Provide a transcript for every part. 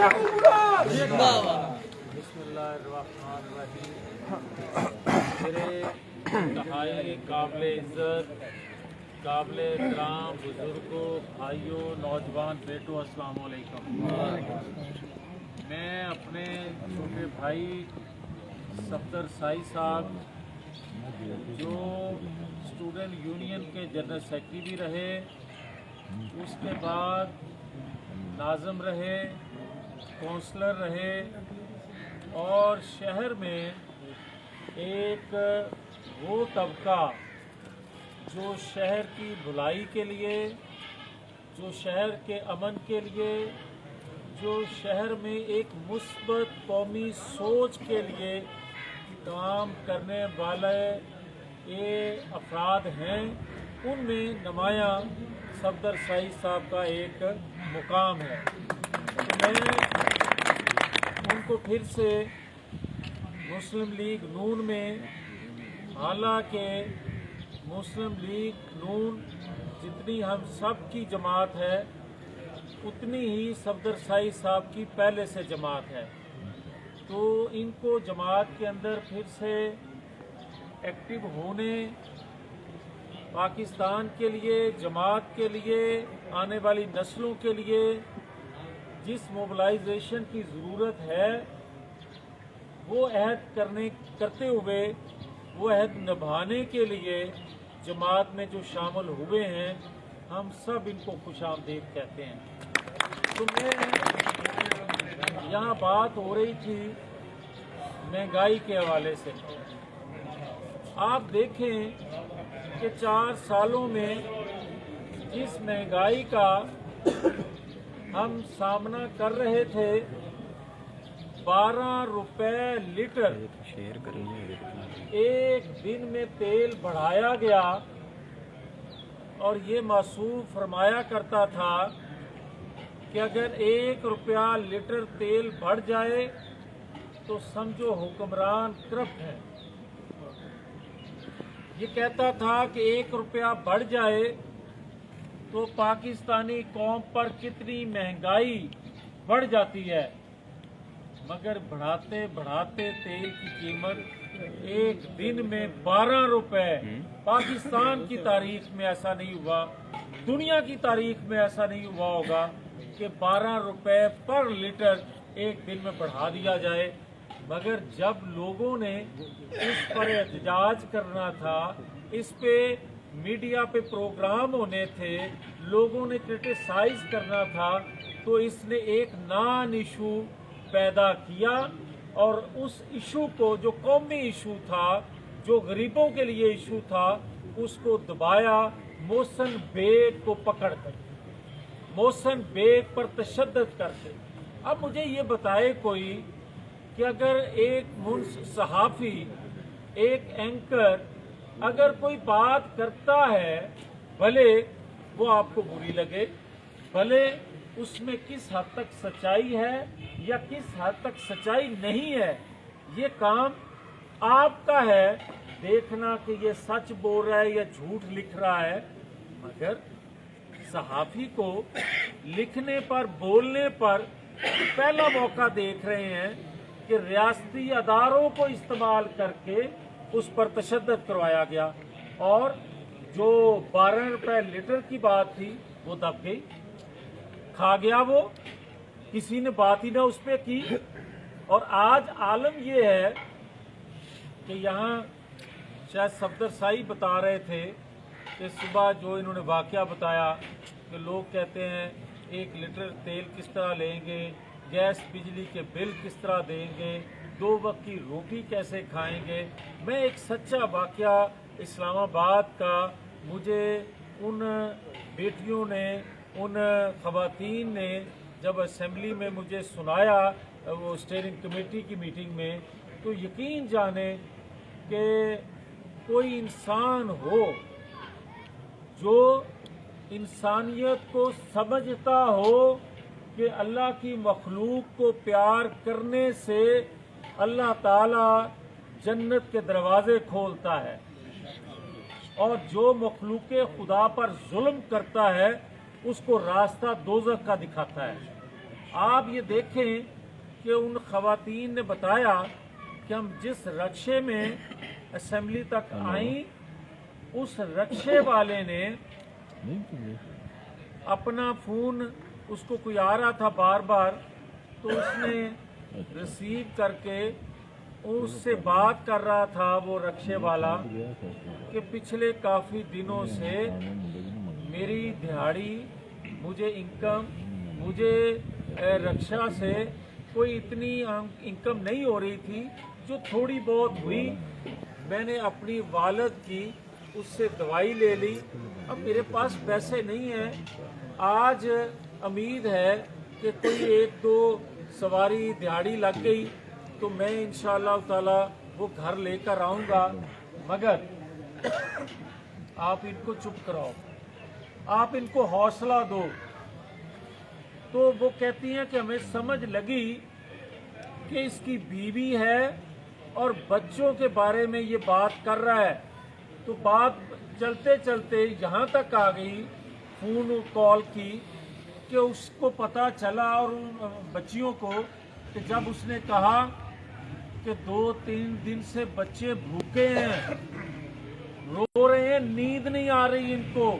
मेरे इंतहाई काबिल इज़्ज़त काबिल एहतराम बुजुर्गों, भाइयों, नौजवान बेटों, अस्सलाम वालेकुम। मैं अपने छोटे भाई सफदर साई साहब जो स्टूडेंट यूनियन के जनरल सेक्रेटरी भी रहे, उसके बाद नाज़िम रहे, काउंसलर रहे और शहर में एक वो तबका जो शहर की भलाई के लिए, जो शहर के अमन के लिए, जो शहर में एक मुस्बत कौमी सोच के लिए काम करने वाले ये अफराद हैं, उनमें नुमायाँ सफदर साई साहब का एक मुकाम है। तो मैं उनको फिर से मुस्लिम लीग नून में, हालांकि मुस्लिम लीग नून जितनी हम सब की जमात है उतनी ही सफदर साई साहब की पहले से जमात है, तो इनको जमात के अंदर फिर से एक्टिव होने, पाकिस्तान के लिए, जमात के लिए, आने वाली नस्लों के लिए जिस मोबिलाइजेशन की ज़रूरत है वो अहद करते हुए वो अहद निभाने के लिए जमात में जो शामिल हुए हैं, हम सब इनको खुशामदीद कहते हैं। तो मैं यहाँ बात हो रही थी महंगाई के हवाले से। आप देखें कि 4 सालों में जिस महंगाई का हम सामना कर रहे थे, 12 रुपए लीटर एक दिन में तेल बढ़ाया गया और ये मासूम फरमाया करता था कि अगर 1 रुपया लीटर तेल बढ़ जाए तो समझो हुक्मरान करप्ट है। ये कहता था कि 1 रुपया बढ़ जाए तो पाकिस्तानी कौम पर कितनी महंगाई बढ़ जाती है, मगर बढ़ाते बढ़ाते तेल की कीमत एक दिन में 12 रुपए, पाकिस्तान की तारीख में ऐसा नहीं हुआ, दुनिया की तारीख में ऐसा नहीं हुआ होगा कि 12 रुपए पर लीटर एक दिन में बढ़ा दिया जाए। मगर जब लोगों ने इस पर एहतजाज करना था, इस पे मीडिया पे प्रोग्राम होने थे, लोगों ने क्रिटिसाइज करना था, तो इसने एक नॉन इशू पैदा किया और उस इशू को, जो कौमी इशू था, जो गरीबों के लिए इशू था, उसको दबाया मोहसिन बेग को पकड़कर, मोहसिन बेग पर तशद्दुद करके। अब मुझे ये बताए कोई कि अगर एक सहाफ़ी, एक एंकर अगर कोई बात करता है, भले वो आपको बुरी लगे, भले उसमें किस हद तक सच्चाई है या किस हद तक सच्चाई नहीं है, ये काम आपका है देखना कि ये सच बोल रहा है या झूठ लिख रहा है। मगर सहाफ़ी को लिखने पर, बोलने पर पहला मौका देख रहे हैं कि रियासती अदारों को इस्तेमाल करके उस पर तशद्दुद करवाया गया और जो 12 रुपए लीटर की बात थी वो दब गई, खा गया वो, किसी ने बात ही ना उस पर की। और आज आलम ये है कि यहाँ शायद सफदर साई बता रहे थे कि सुबह जो इन्होंने वाकया बताया कि लोग कहते हैं 1 लीटर तेल किस तरह लेंगे, गैस बिजली के बिल किस तरह देंगे, 2 वक्त की रोटी कैसे खाएंगे। मैं एक सच्चा वाकया इस्लामाबाद का, मुझे उन बेटियों ने, उन ख़वातीन ने जब असेंबली में मुझे सुनाया, वो स्टीयरिंग कमेटी की मीटिंग में, तो यकीन जाने कि कोई इंसान हो जो इंसानियत को समझता हो कि अल्लाह की मखलूक को प्यार करने से अल्लाह ताला जन्नत के दरवाजे खोलता है और जो मखलूक खुदा पर जुल्म करता है उसको रास्ता दोज़ख का दिखाता है। आप ये देखें कि उन खवातीन ने बताया कि हम जिस रक्शे में असेंबली तक आई, उस रक्शे वाले ने अपना फ़ोन, उसको कोई आ रहा था बार बार, तो उसने रिसीव करके उससे बात कर रहा था वो रक्शे वाला कि पिछले काफ़ी दिनों से मेरी दिहाड़ी, मुझे इनकम, मुझे रक्षा से कोई इतनी इनकम नहीं हो रही थी, जो थोड़ी बहुत हुई मैंने अपनी वालद की उससे दवाई ले ली। अब मेरे पास पैसे नहीं हैं। आज उम्मीद है कि कोई एक दो सवारी दिहाड़ी लग गई तो मैं इंशाअल्लाह ताला वो घर लेकर आऊँगा, मगर आप इनको चुप कराओ, आप इनको हौसला दो। तो वो कहती हैं कि हमें समझ लगी कि इसकी बीवी है और बच्चों के बारे में ये बात कर रहा है। तो बात चलते चलते यहाँ तक आ गई फ़ोन कॉल की कि उसको पता चला और उन बच्चियों को कि जब उसने कहा कि 2-3 दिन से बच्चे भूखे हैं, रो रहे हैं, नींद नहीं आ रही इनको,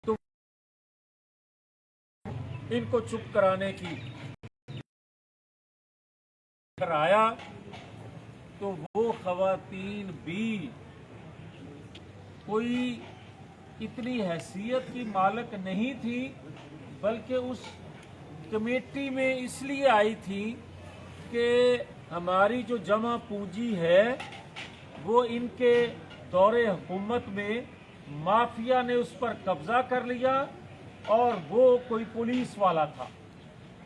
तो इनको चुप कराने की कराया। तो वो खवातीन भी कोई इतनी हैसियत की मालिक नहीं थी, बल्कि उस कमेटी में इसलिए आई थी कि हमारी जो जमा पूंजी है वो इनके दौरे हुकूमत में माफिया ने उस पर कब्जा कर लिया, और वो कोई पुलिस वाला था।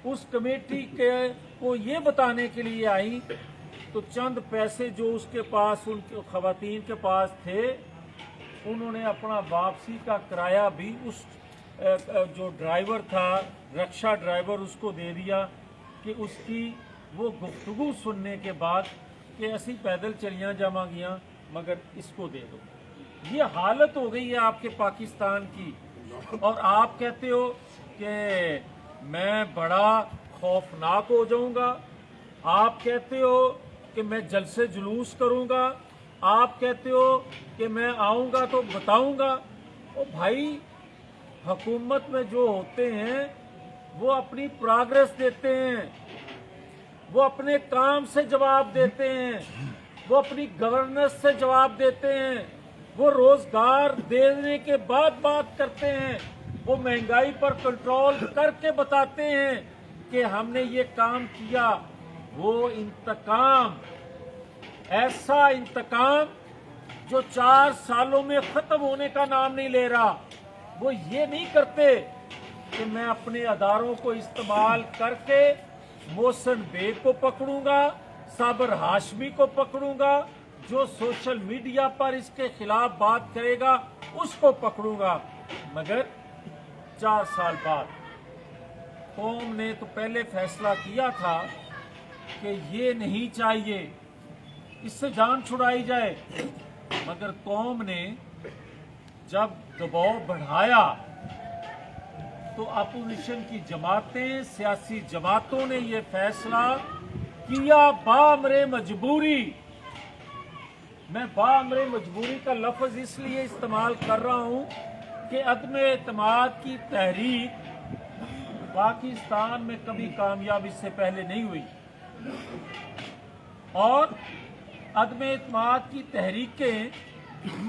उस कमेटी के को ये बताने के लिए आई, तो चंद पैसे जो उसके पास, उनके खवातीन के पास थे, उन्होंने अपना वापसी का किराया भी उस जो ड्राइवर था, रक्षा ड्राइवर, उसको दे दिया कि उसकी वो गुफ्तगू सुनने के बाद कि ऐसी पैदल चलियाँ जावांगियाँ, मगर इसको दे दो। ये हालत हो गई है आपके पाकिस्तान की, और आप कहते हो कि मैं बड़ा खौफनाक हो जाऊंगा, आप कहते हो कि मैं जलसे जुलूस करूंगा, आप कहते हो कि मैं आऊंगा तो बताऊंगा। ओ भाई, हुकूमत में जो होते हैं वो अपनी प्रोग्रेस देते हैं, वो अपने काम से जवाब देते हैं, वो अपनी गवर्नेंस से जवाब देते हैं, वो रोजगार देने के बाद बात करते हैं, वो महंगाई पर कंट्रोल करके बताते हैं कि हमने ये काम किया। वो इंतकाम, ऐसा इंतकाम जो 4 सालों में खत्म होने का नाम नहीं ले रहा, वो ये नहीं करते कि मैं अपने अदारों को इस्तेमाल करके मोहसिन बेग को पकड़ूंगा, साबर हाशमी को पकड़ूंगा, जो सोशल मीडिया पर इसके खिलाफ बात करेगा उसको पकड़ूंगा। मगर 4 साल बाद कौम ने तो पहले फैसला किया था कि ये नहीं चाहिए, इससे जान छुड़ाई जाए, मगर कौम ने जब दबाव बढ़ाया तो अपोजिशन की जमातें, सियासी जमातों ने ये फैसला किया बामरे मजबूरी। मैं बामरे मजबूरी का लफ्ज इसलिए इस्तेमाल कर रहा हूं कि अदम एतमाद की तहरीक पाकिस्तान में कभी कामयाब इससे पहले नहीं हुई, और अदम एतमाद की तहरीकें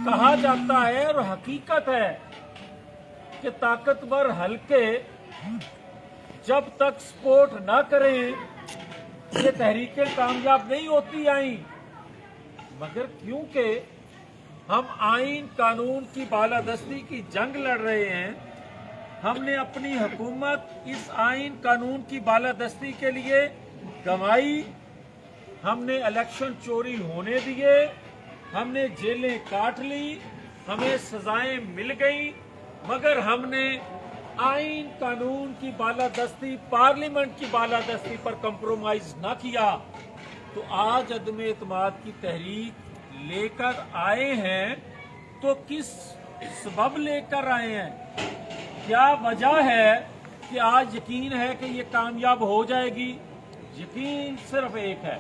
कहा जाता है और हकीकत है कि ताकतवर हल्के जब तक सपोर्ट ना करें ये तहरीकें कामयाब नहीं होती आई। मगर क्योंकि हम आइन कानून की बालादस्ती की जंग लड़ रहे हैं, हमने अपनी हुकूमत इस आइन कानून की बालादस्ती के लिए गंवाई, हमने इलेक्शन चोरी होने दिए, हमने जेलें काट ली, हमें सजाएं मिल गई, मगर हमने आइन कानून की बालादस्ती, पार्लियामेंट की बालादस्ती पर कंप्रोमाइज ना किया। तो आज अदम एतमाद की तहरीक लेकर आए हैं, तो किस सबब लेकर आए हैं? क्या वजह है कि आज यकीन है कि ये कामयाब हो जाएगी। यकीन सिर्फ एक है,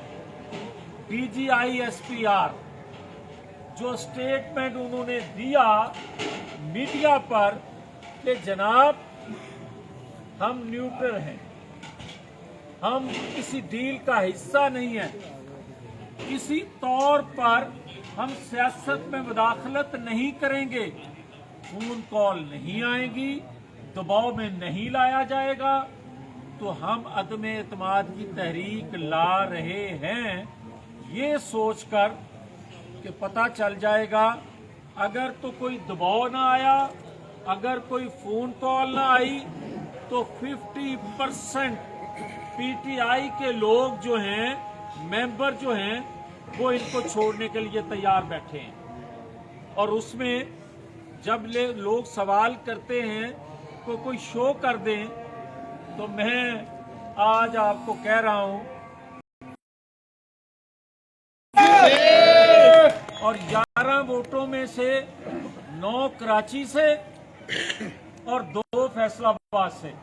DGISPR जो स्टेटमेंट उन्होंने दिया मीडिया पर कि जनाब हम न्यूट्रल हैं, हम किसी डील का हिस्सा नहीं है, किसी तौर पर हम सियासत में मुदाखलत नहीं करेंगे, फोन कॉल नहीं आएगी, दबाव में नहीं लाया जाएगा, तो हम अदम एतमाद की तहरीक ला रहे हैं, ये सोचकर कि पता चल जाएगा अगर तो कोई दबाव ना आया, अगर कोई फोन कॉल ना आई, तो 50% PTI के लोग जो हैं, मेंबर जो हैं, वो इनको छोड़ने के लिए तैयार बैठे हैं। और उसमें जब लोग सवाल करते हैं को कोई शो कर दें, तो मैं आज आपको कह रहा हूं और 11 वोटों में से 9 कराची से और 2 फैसलाबाद से,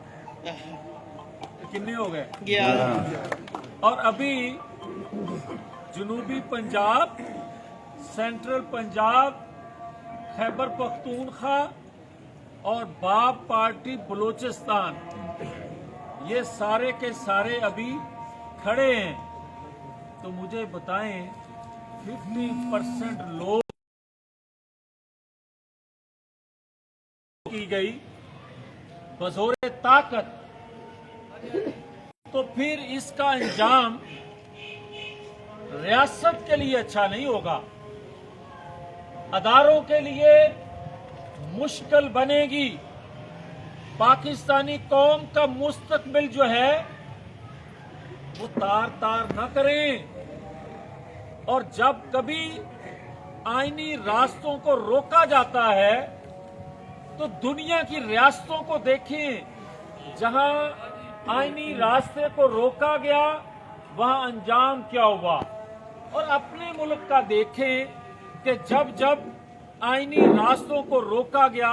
कितने हो गए? 11। और अभी जनूबी पंजाब, सेंट्रल पंजाब, खैबर पख्तूनख्वा और बाप पार्टी बलूचिस्तान, ये सारे के सारे अभी खड़े हैं। तो मुझे बताएं 50% लोग की गई बज़ोरे ताकत, तो फिर इसका अंजाम रियासत के लिए अच्छा नहीं होगा, अदारों के लिए मुश्किल बनेगी। पाकिस्तानी कौम का मुस्तकबिल जो है वो तार तार न करें। और जब कभी आईनी रास्तों को रोका जाता है तो दुनिया की रियासतों को देखें, जहां आईनी रास्ते को रोका गया वहां अंजाम क्या हुआ, और अपने मुल्क का देखें कि जब जब आईनी रास्तों को रोका गया